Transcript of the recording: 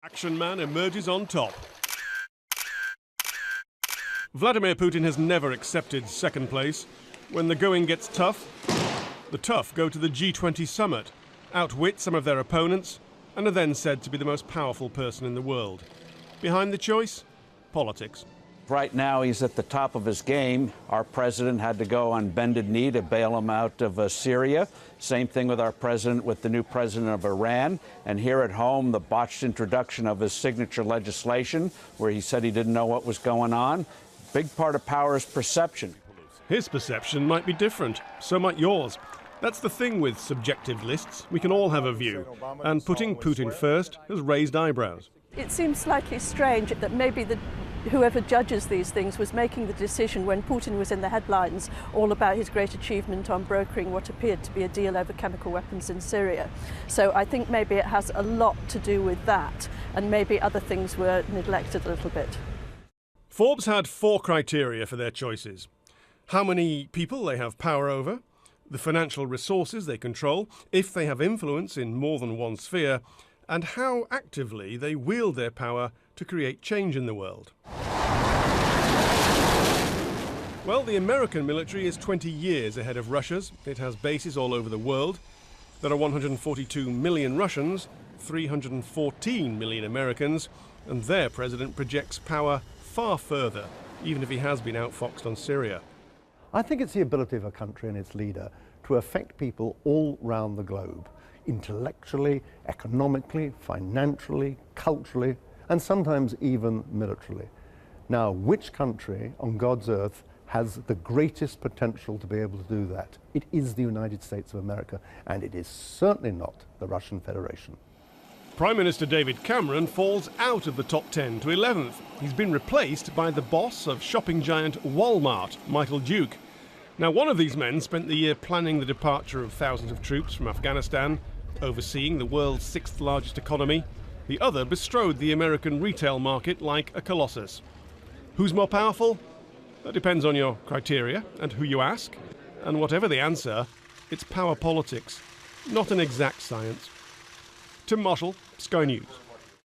Action man emerges on top. Vladimir Putin has never accepted second place. When the going gets tough, the tough go to the G20 summit, outwit some of their opponents, and are then said to be the most powerful person in the world. Behind the choice? Politics. Right now, he's at the top of his game. Our president had to go on bended knee to bail him out of Syria. Same thing with our president, with the new president of Iran. And here at home, the botched introduction of his signature legislation, where he said he didn't know what was going on. Big part of power is perception. His perception might be different. So might yours. That's the thing with subjective lists. We can all have a view. And putting Putin first has raised eyebrows. It seems slightly strange that maybe whoever judges these things was making the decision when Putin was in the headlines all about his great achievement on brokering what appeared to be a deal over chemical weapons in Syria. So I think maybe it has a lot to do with that, and maybe other things were neglected a little bit. Forbes had 4 criteria for their choices: how many people they have power over, the financial resources they control, if they have influence in more than one sphere, and how actively they wield their power to create change in the world. Well, the American military is 20 years ahead of Russia's. It has bases all over the world. There are 142 million Russians, 314 million Americans, and their president projects power far further, even if he has been outfoxed on Syria. I think it's the ability of a country and its leader to affect people all round the globe, intellectually, economically, financially, culturally, and sometimes even militarily. Now, which country on God's earth has the greatest potential to be able to do that? It is the United States of America, and it is certainly not the Russian Federation. Prime Minister David Cameron falls out of the top 10 to 11th. He's been replaced by the boss of shopping giant Walmart, Michael Duke. Now, one of these men spent the year planning the departure of thousands of troops from Afghanistan, overseeing the world's 6th largest economy. The other bestrode the American retail market like a colossus. Who's more powerful? That depends on your criteria and who you ask. And whatever the answer, it's power politics, not an exact science. Tim Marshall, Sky News.